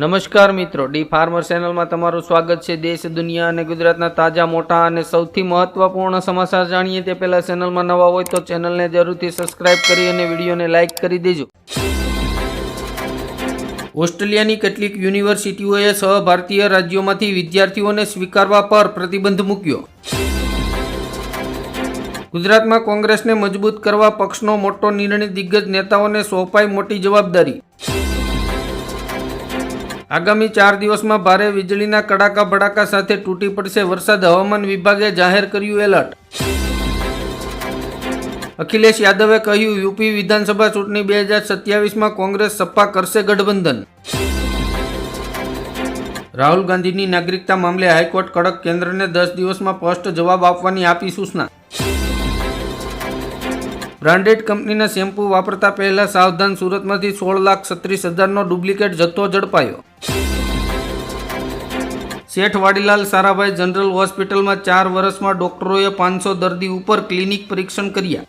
નમસ્કાર મિત્રો, D farmer ચેનલમાં તમારું સ્વાગત છે। દેશ, દુનિયા અને ગુજરાતના તાજા, મોટા અને સૌથી મહત્વપૂર્ણ સમાચાર જાણીએ તે પહેલા ચેનલમાં નવા હોય તો ચેનલને જરૂરથી સબસ્ક્રાઇબ કરી અને વિડીયોને લાઇક કરી દેજો। ઓસ્ટ્રેલિયાની કેટલીક યુનિવર્સિટીઓએ સહભારતીય રાજ્યોમાંથી વિદ્યાર્થીઓને સ્વીકારવા પર પ્રતિબંધ મૂક્યો। ગુજરાતમાં કોંગ્રેસને મજબૂત કરવા પક્ષનો મોટો નિર્ણય, દિગ્ગજ નેતાઓને સોંપાઈ મોટી જવાબદારી। આગામી 4 દિવસમાં ભારે વીજળીના કડાકા ભડાકા સાથે તૂટી પડશે વરસાદ, હવામાન વિભાગે જાહેર કર્યું એલર્ટ। અખિલેશ યાદવે કહ્યું, યુપી વિધાનસભા ચૂંટણી 2027માં કોંગ્રેસ સપા કરશે ગઠબંધન। રાહુલ ગાંધીની નાગરિકતા મામલે હાઈકોર્ટ કડક, કેન્દ્રને 10 દિવસમાં સ્પષ્ટ જવાબ આપવાની આપી સૂચના। બ્રાન્ડેડ કંપનીના શેમ્પૂ વાપરતા પહેલા સાવધાન, સુરતમાંથી 16,36,000નો ડુપ્લિકેટ જથ્થો ઝડપાયો। શેઠ વાડીલાલ સારાભાઈ જનરલ હોસ્પિટલમાં 4 વર્ષમાં ડોક્ટરોએ 500 દર્દી ઉપર ક્લિનિક પરીક્ષણ કર્યા।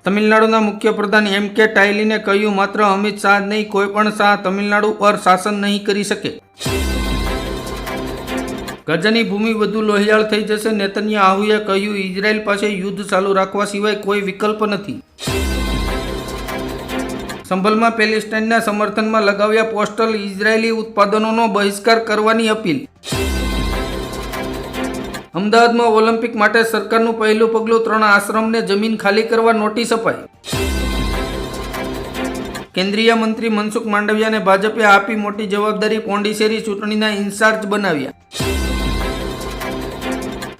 તમિલનાડુના મુખ્યપ્રધાન એમ.કે. સ્ટાલિને કહ્યું, માત્ર અમિત શાહ જ નહીં, કોઈ પણ શાહ તમિલનાડુ પર શાસન નહીં કરી શકે। ગઝાની ભૂમિ વધુ લોહિયાળ થઈ જશે, નેતન્યાહુએ કહ્યું, ઇઝરાયલ પાસે યુદ્ધ ચાલુ રાખવા સિવાય કોઈ વિકલ્પ નથી। સંભલમાં પેલેસ્ટાઇનના સમર્થનમાં લગાવ્યા પોસ્ટર, ઇઝરાયેલી ઉત્પાદનોનો બહિષ્કાર કરવાની અપીલ। અમદાવાદમાં ઓલિમ્પિક માટે સરકારનું પહેલું પગલું, 3 આશ્રમને જમીન ખાલી કરવા નોટિસ અપાઈ। કેન્દ્રીય મંત્રી મનસુખ માંડવિયાને ભાજપે આપી મોટી જવાબદારી, પોંડિચેરી ચૂંટણીના ઇન્ચાર્જ બનાવ્યા।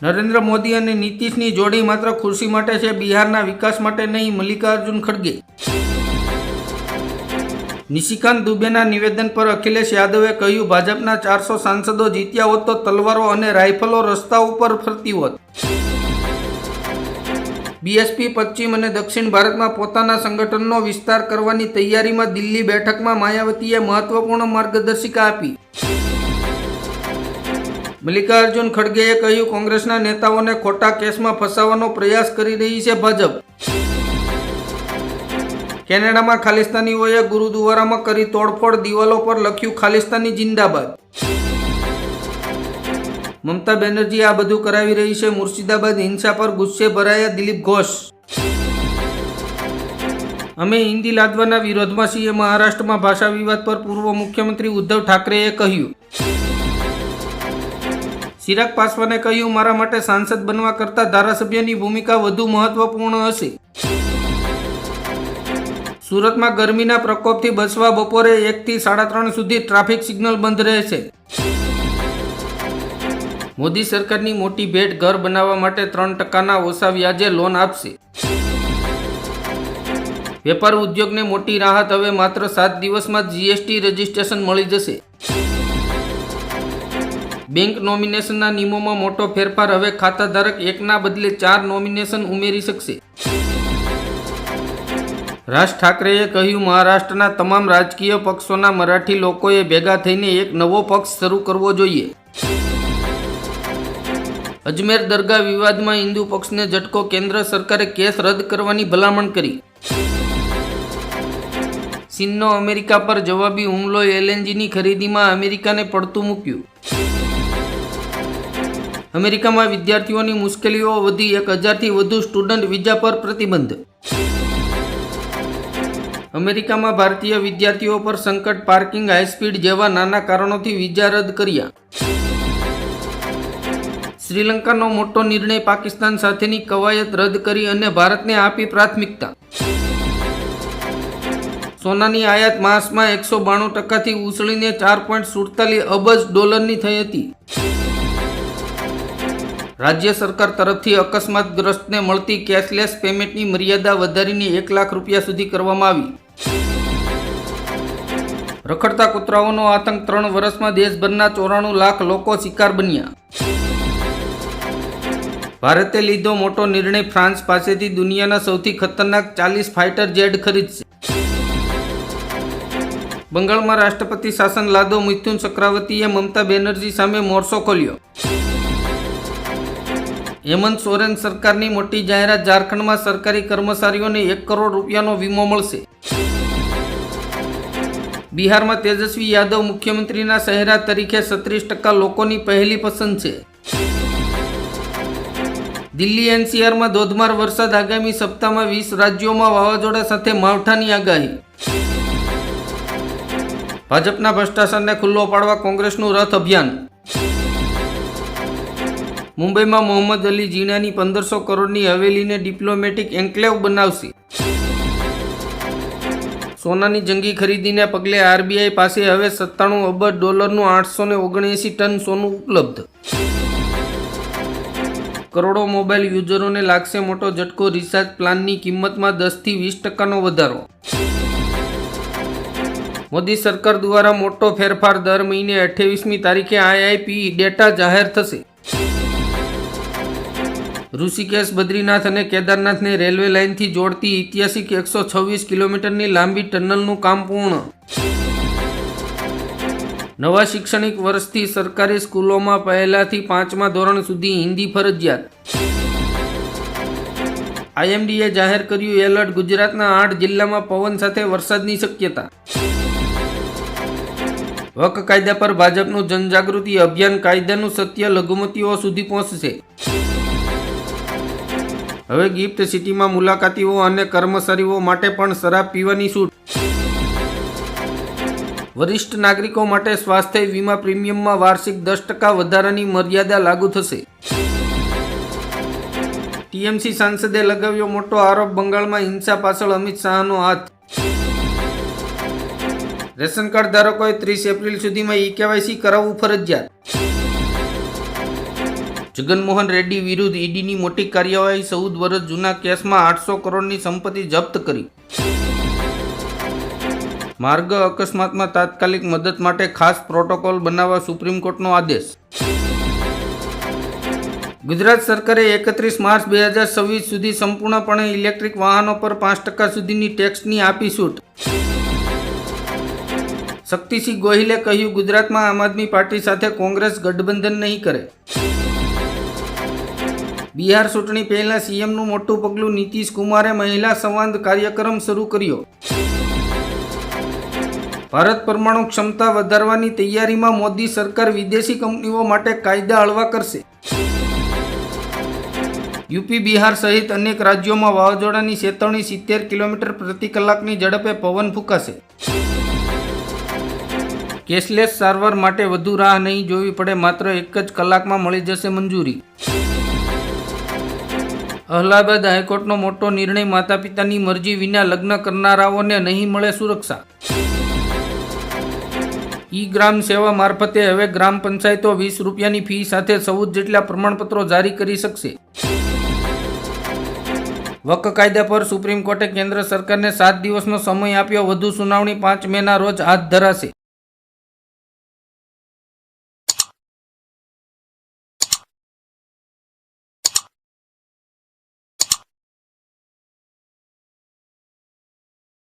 નરેન્દ્ર મોદી અને નીતિશની જોડી માત્ર ખુરશી માટે છે, બિહારના વિકાસ માટે નહીં, મલ્લિકાર્જુન ખડગે। નિશિકાંત દુબેના નિવેદન પર અખિલેશ યાદવે કહ્યું, ભાજપના 400 સાંસદો જીત્યા હોત તો તલવારો અને રાઇફલો રસ્તા ઉપર ફરતી હોત। બીએસપી પશ્ચિમ અને દક્ષિણ ભારતમાં પોતાના સંગઠનનો વિસ્તાર કરવાની તૈયારીમાં, દિલ્હી બેઠકમાં માયાવતીએ મહત્વપૂર્ણ માર્ગદર્શિકા આપી। મલ્લિકાર્જુન ખડગેએ કહ્યું, કોંગ્રેસના નેતાઓને ખોટા કેસમાં ફસાવવાનો પ્રયાસ કરી રહી છે ભાજપ। કેનેડામાં ખાલિસ્તાનીઓએ ગુરુદ્વારામાં કરી તોડફોડ, દિવાલો પર લખ્યું, ખાલિસ્તાની જિંદાબાદ। મમતા બેનર્જી આ બધું કરાવી રહી છે, મુર્શિદાબાદ હિંસા પર ગુસ્સે ભરાયા દિલીપ ઘોષ। અમે હિન્દી લાદવાના વિરોધમાં છીએ, મહારાષ્ટ્રમાં ભાષા વિવાદ પર પૂર્વ મુખ્યમંત્રી ઉદ્ધવ ઠાકરેએ કહ્યું। ચિરાગ પાસવાને કહ્યું, મારા માટે સાંસદ બનવા કરતાં ધારાસભ્યની ભૂમિકા વધુ મહત્વપૂર્ણ હશે। સુરતમાં ગરમીના પ્રકોપથી બચવા બપોરે 1 થી 3:30 સુધી ટ્રાફિક સિગ્નલ બંધ રહેશે। મોદી સરકારની મોટી ભેટ, ઘર બનાવવા માટે 3% ઓછા વ્યાજે લોન આપશે। વેપાર ઉદ્યોગને મોટી રાહત, હવે માત્ર 7 દિવસમાં જીએસટી રજીસ્ટ્રેશન મળી જશે। બેંક નોમિનેશનના નિયમોમાં મોટો ફેરફાર, હવે ખાતાધારક 1ના બદલે 4 નોમિનેશન ઉમેરી શકશે। રાજ ઠાકરેએ કહ્યું, મહારાષ્ટ્રના તમામ રાજકીય પક્ષોના મરાઠી લોકોએ ભેગા થઈને એક નવો પક્ષ શરૂ કરવો જોઈએ। અજમેર દરગાહ વિવાદમાં હિન્દુ પક્ષને ઝટકો, કેન્દ્ર સરકારે કેસ રદ કરવાની ભલામણ કરી। ચીનનો અમેરિકા પર જવાબી હુમલો, એલએનજીની ખરીદીમાં અમેરિકાને પડતું મૂક્યું। અમેરિકામાં વિદ્યાર્થીઓની મુશ્કેલીઓ વધી, 1000થી વધુ સ્ટુડન્ટ વિઝા પર પ્રતિબંધ। અમેરિકામાં ભારતીય વિદ્યાર્થીઓ પર સંકટ, પાર્કિંગ, હાઈસ્પીડ જેવા નાના કારણોથી વિઝા રદ કર્યા। શ્રીલંકાનો મોટો નિર્ણય, પાકિસ્તાન સાથેની કવાયત રદ કરી અને ભારતને આપી પ્રાથમિકતા। સોનાની આયાત માસમાં 192%થી ઉછળીને $4.47 અબજ થઈ હતી। રાજ્ય સરકાર તરફથી અકસ્માતગ્રસ્તને મળતી કેશલેસ પેમેન્ટની મર્યાદા વધારીને ₹1 લાખ સુધી કરવામાં આવી। રખડતા કૂતરાઓનો આતંક, 3 વર્ષમાં દેશભરના 94 લાખ લોકો શિકાર બન્યા। ભારતે લીધો મોટો નિર્ણય, ફ્રાન્સ પાસેથી દુનિયાના સૌથી ખતરનાક 40 ફાઇટર જેટ ખરીદશે। બંગાળમાં રાષ્ટ્રપતિ શાસન લાદો, મિથુન ચક્રવર્તીએ મમતા બેનર્જી સામે મોરચો ખોલ્યો। હેમંત સોરેન સરકારની મોટી જાહેરાત, ઝારખંડમાં સરકારી કર્મચારીઓને ₹1 કરોડ વીમો મળશે। બિહારમાં તેજસ્વી યાદવ મુખ્યમંત્રીના ચહેરા તરીકે 36% લોકોની પહેલી પસંદ છે. દિલ્હી એનસીઆરમાં ધોધમાર વરસાદ, આગામી સપ્તાહમાં 20 રાજ્યોમાં વાવાઝોડા સાથે માવઠાની આગાહી. ભાજપના ભ્રષ્ટાચારને ખુલ્લો પાડવા કોંગ્રેસનું રથ અભિયાન. મુંબઈમાં મોહમ્મદ અલી જીણાની 1500 કરોડની હવેલીને ડિપ્લોમેટિક એન્ક્લેવ બનાવશે. સોનાની જંગી ખરીદીને પગલે આરબીઆઈ પાસે હવે $97 અબજ 879 ટન સોનું ઉપલબ્ધ. કરોડો મોબાઈલ યુઝરોને લાગશે મોટો ઝટકો, રિચાર્જ પ્લાનની કિંમતમાં 10 થી 20% વધારો. મોદી સરકાર દ્વારા મોટો ફેરફાર, દર મહિને 28મી તારીખે આઈઆઈપી ડેટા જાહેર થશે. ઋષિકેશ, બદ્રીનાથ અને કેદારનાથને રેલવે લાઇનથી જોડતી ઐતિહાસિક 126 કિલોમીટરની લાંબી ટનલનું કામ પૂર્ણ. નવા શૈક્ષણિક વર્ષથી સરકારી સ્કૂલોમાં પહેલાથી 5મા ધોરણ સુધી હિન્દી ફરજિયાત. આઈએમડીએ જાહેર કર્યું એલર્ટ, ગુજરાતના 8 જિલ્લામાં પવન સાથે વરસાદની શક્યતા. વક કાયદા પર ભાજપનું જનજાગૃતિ અભિયાન, કાયદાનું સત્ય લઘુમતીઓ સુધી પહોંચશે. હવે ગિફ્ટ સિટીમાં મુલાકાતીઓ અને કર્મચારીઓ માટે પણ શરાબ પીવાની છૂટ. વરિષ્ઠ નાગરિકો માટે સ્વાસ્થ્ય વીમા પ્રીમિયમમાં વાર્ષિક 10% વધારાની મર્યાદા લાગુ થશે. ટીએમસી સાંસદે લગાવ્યો મોટો આરોપ, બંગાળમાં હિંસા પાછળ અમિત શાહનો હાથ. રેશન કાર્ડ ધારકોએ 30 એપ્રિલ સુધીમાં ઈ-કેવાયસી કરાવવું ફરજિયાત. જગનમોહન રેડ્ડી વિરુદ્ધ ઈડીની મોટી કાર્યવાહી, 14 વર્ષ જૂના કેસમાં 800 કરોડની સંપત્તિ જપ્ત કરી. માર્ગ અકસ્માતમાં તાત્કાલિક મદદ માટે ખાસ પ્રોટોકોલ બનાવવા સુપ્રીમ કોર્ટનો આદેશ. ગુજરાત સરકારે 31 માર્ચ 2026 સુધી સંપૂર્ણપણે ઇલેક્ટ્રિક વાહનો પર 5% સુધીની ટેક્સની આપી છૂટ. શક્તિસિંહ ગોહિલે કહ્યું, ગુજરાતમાં આમ આદમી પાર્ટી સાથે કોંગ્રેસ ગઠબંધન નહીં કરે. બિહાર ચૂંટણી પહેલા સીએમનું મોટું પગલું, નીતિશ કુમારે મહિલા સંવાદ કાર્યક્રમ શરૂ કર્યો. ભારત પરમાણુ ક્ષમતા વધારવાની તૈયારીમાં, મોદી સરકાર વિદેશી કંપનીઓ માટે કાયદા હળવા કરશે. યુપી, બિહાર સહિત અનેક રાજ્યોમાં વાવાઝોડાની ચેતવણી, 70 કિલોમીટર પ્રતિ કલાકની ઝડપે પવન ફૂંકાશે. કેશલેસ સારવાર માટે વધુ રાહ નહીં જોવી પડે, માત્ર 1 જ કલાકમાં મળી જશે મંજૂરી. અલ્હાબાદ હાઈકોર્ટનો મોટો નિર્ણય, માતા પિતાની મરજી વિના લગ્ન કરનારાઓને નહીં મળે સુરક્ષા. ઈ ગ્રામ સેવા મારફતે હવે ગ્રામ પંચાયતો 20 રૂપિયાની ફી સાથે 14 જેટલા પ્રમાણપત્રો જારી કરી શકશે. વક કાયદા પર સુપ્રીમ કોર્ટે કેન્દ્ર સરકારને 7 દિવસનો સમય આપ્યો, વધુ સુનાવણી 5 મેના રોજ હાથ ધરાશે.